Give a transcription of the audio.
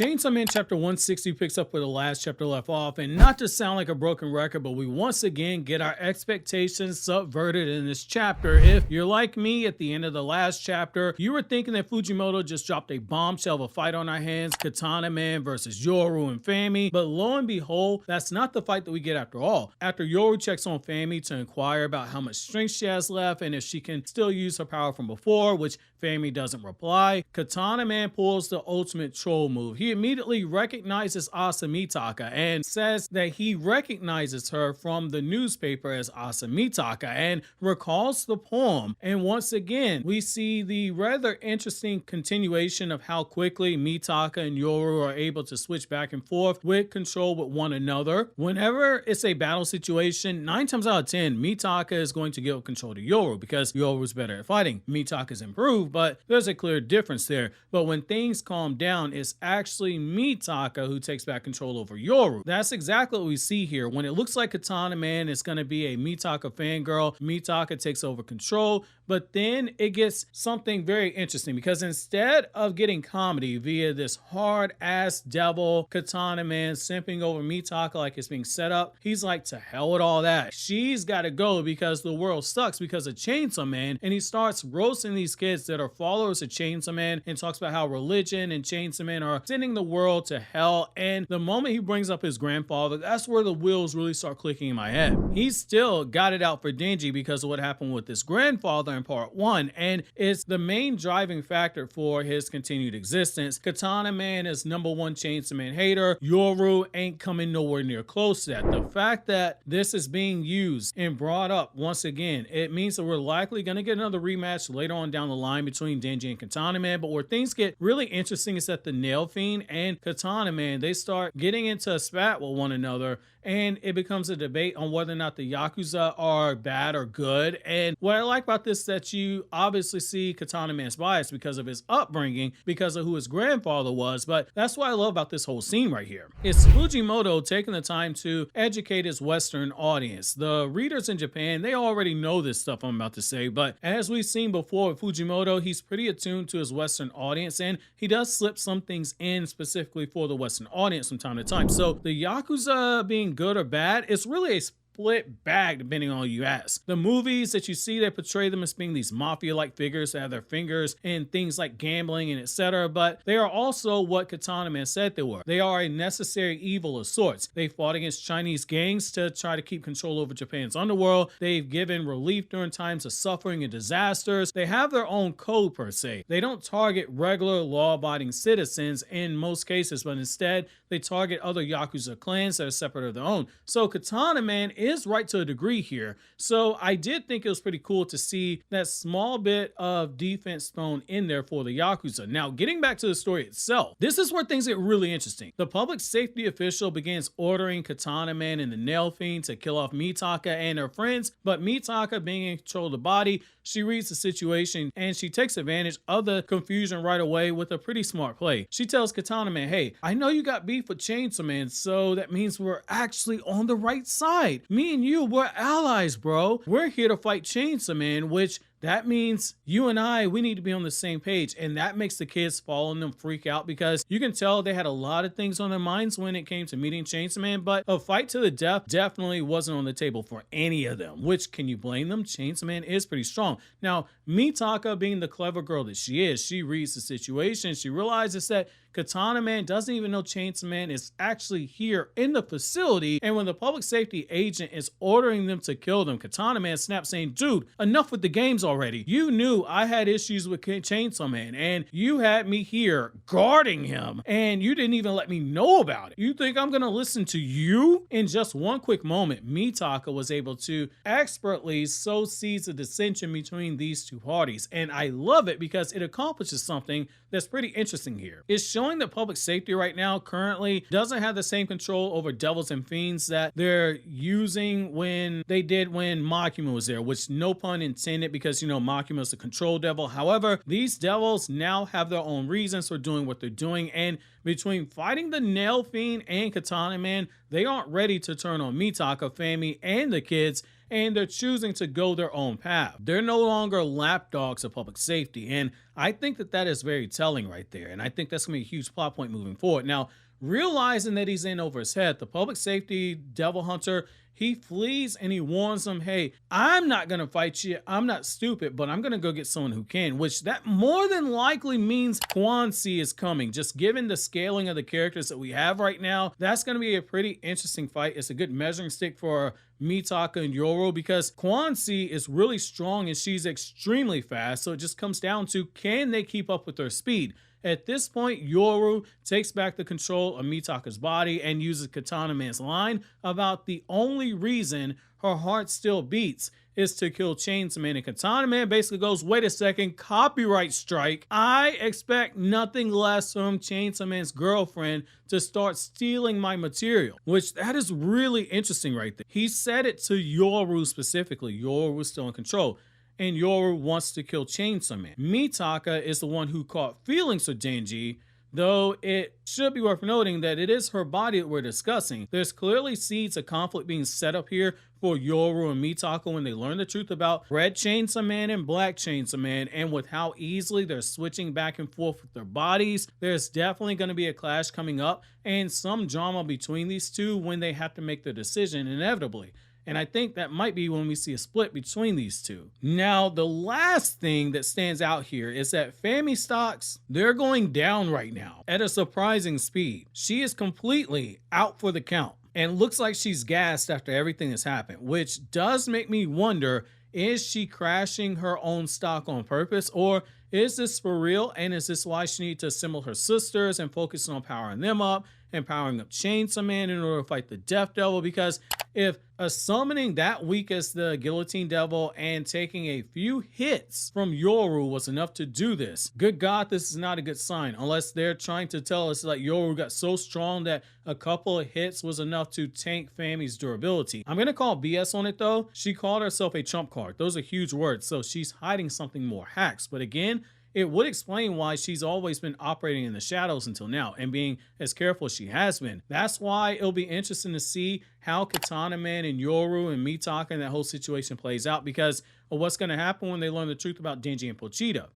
Chainsaw Man chapter 160 picks up where the last chapter left off, and not to sound like a broken record, but we once again get our expectations subverted in this chapter. If you're like me, at the end of the last chapter, you were thinking that Fujimoto just dropped a bombshell of a fight on our hands, Katana Man versus Yoru and Fami, but lo and behold, that's not the fight that we get after all. After Yoru checks on Fami to inquire about how much strength she has left and if she can still use her power from before, which Fami doesn't reply, Katana Man pulls the ultimate troll move. He immediately recognizes Asa Mitaka and says that he recognizes her from the newspaper as Asa Mitaka and recalls the poem. And once again, we see the rather interesting continuation of how quickly Mitaka and Yoru are able to switch back and forth with control with one another. Whenever it's a battle situation, 9 times out of 10, Mitaka is going to give control to Yoru because Yoru is better at fighting. Mitaka's improved, but there's a clear difference there. But when things calm down, it's actually Mitaka who takes back control over Yoru. That's exactly what we see here. When it looks like Katana Man is going to be a Mitaka fangirl, Mitaka takes over control, but then it gets something very interesting because instead of getting comedy via this hard-ass devil Katana Man simping over Mitaka like it's being set up, he's like, to hell with all that. She's got to go because the world sucks because of Chainsaw Man, and he starts roasting these kids that are followers of Chainsaw Man and talks about how religion and Chainsaw Man are sending the world to hell. And the moment he brings up his grandfather, that's where the wheels really start clicking in my head. He's still got it out for Denji because of what happened with his grandfather in part 1, and it's the main driving factor for his continued existence. Katana Man is #1 Chainsaw Man hater. Yoru ain't coming nowhere near close to that. The fact that this is being used and brought up once again, it means that we're likely going to get another rematch later on down the line between Denji and Katana Man. But where things get really interesting is that the Nail Fiend and Katana Man, they start getting into a spat with one another, and it becomes a debate on whether or not the Yakuza are bad or good. And what I like about this is that you obviously see Katana Man's bias because of his upbringing, because of who his grandfather was, but that's what I love about this whole scene right here. It's Fujimoto taking the time to educate his Western audience. The readers in Japan, they already know this stuff I'm about to say, but as we've seen before with Fujimoto, he's pretty attuned to his Western audience, and he does slip some things in specifically for the Western audience from time to time. So the Yakuza being good or bad, it's really a split bag depending on who you ask. The movies that you see, they portray them as being these mafia-like figures that have their fingers in things like gambling and etc., but they are also what Katana Man said they were. They are a necessary evil of sorts. They fought against Chinese gangs to try to keep control over Japan's underworld. They've given relief during times of suffering and disasters. They have their own code per se. They don't target regular law-abiding citizens in most cases, but instead they target other Yakuza clans that are separate of their own. So Katana Man is right to a degree here. So I did think it was pretty cool to see that small bit of defense thrown in there for the Yakuza. Now, getting back to the story itself, this is where things get really interesting. The public safety official begins ordering Katana Man and the Nail Fiend to kill off Mitaka and her friends, but Mitaka, being in control of the body, she reads the situation and she takes advantage of the confusion right away with a pretty smart play. She tells Katana Man, hey, I know you got beef with Chainsaw Man, so that means we're actually on the right side. Me and you, we're allies, bro. We're here to fight Chainsaw Man, which that means you and I, we need to be on the same page. And that makes the kids following them freak out because you can tell they had a lot of things on their minds when it came to meeting Chainsaw Man, but a fight to the death definitely wasn't on the table for any of them, which, can you blame them? Chainsaw Man is pretty strong. Now, Mitaka, being the clever girl that she is, she reads the situation. She realizes that Katana Man doesn't even know Chainsaw Man is actually here in the facility, and when the public safety agent is ordering them to kill them, Katana Man snaps saying, dude, enough with the games already. You knew I had issues with Chainsaw Man, and you had me here guarding him, and you didn't even let me know about it. You think I'm gonna listen to you? In just one quick moment, Mitaka was able to expertly sow seeds of dissension between these two parties, and I love it because it accomplishes something that's pretty interesting here. It's showing that public safety right now currently doesn't have the same control over devils and fiends that they're using when they did when Makima was there, which no pun intended because, you know, Makima is the control devil. However, these devils now have their own reasons for doing what they're doing, and between fighting the Nail Fiend and Katana Man, they aren't ready to turn on Mitaka, Fami, and the kids, and they're choosing to go their own path. They're no longer lapdogs of public safety, and I think that that is very telling right there. And I think that's going to be a huge plot point moving forward. Now, realizing that he's in over his head, the public safety devil hunter, he flees and he warns them, hey, I'm not going to fight you. I'm not stupid, but I'm going to go get someone who can, which that more than likely means Kwanzi is coming. Just given the scaling of the characters that we have right now, that's going to be a pretty interesting fight. It's a good measuring stick for Mitaka and Yoru because Kwanzi is really strong and she's extremely fast. So it just comes down to, can they keep up with her speed? At this point, Yoru takes back the control of Mitaka's body and uses Katana Man's line about the only reason her heart still beats is to kill Chainsaw Man. And Katana Man basically goes, wait a second, copyright strike. I expect nothing less from Chainsaw Man's girlfriend to start stealing my material, which that is really interesting right there. He said it to Yoru specifically. Yoru was still in control. And Yoru wants to kill Chainsaw Man. Mitaka is the one who caught feelings for Denji, though it should be worth noting that it is her body that we're discussing. There's clearly seeds of conflict being set up here for Yoru and Mitaka when they learn the truth about Red Chainsaw Man and Black Chainsaw Man, and with how easily they're switching back and forth with their bodies, there's definitely going to be a clash coming up and some drama between these two when they have to make their decision inevitably. And I think that might be when we see a split between these two. Now, the last thing that stands out here is that Fami stocks, they're going down right now at a surprising speed. She is completely out for the count and looks like she's gassed after everything that's happened, which does make me wonder, is she crashing her own stock on purpose, or is this for real? And is this why she needs to assemble her sisters and focus on powering them up and powering up Chainsaw Man in order to fight the Death Devil? Because if summoning that weak as the Guillotine Devil and taking a few hits from Yoru was enough to do this, good God, this is not a good sign. Unless they're trying to tell us like Yoru got so strong that a couple of hits was enough to tank Fami's durability. I'm gonna call BS on it though. She called herself a trump card. Those are huge words. So she's hiding something more hacks. But again, it would explain why she's always been operating in the shadows until now and being as careful as she has been. That's why it'll be interesting to see how Katana Man and Yoru and Mitaka and that whole situation plays out, because of what's going to happen when they learn the truth about Denji and Pochita.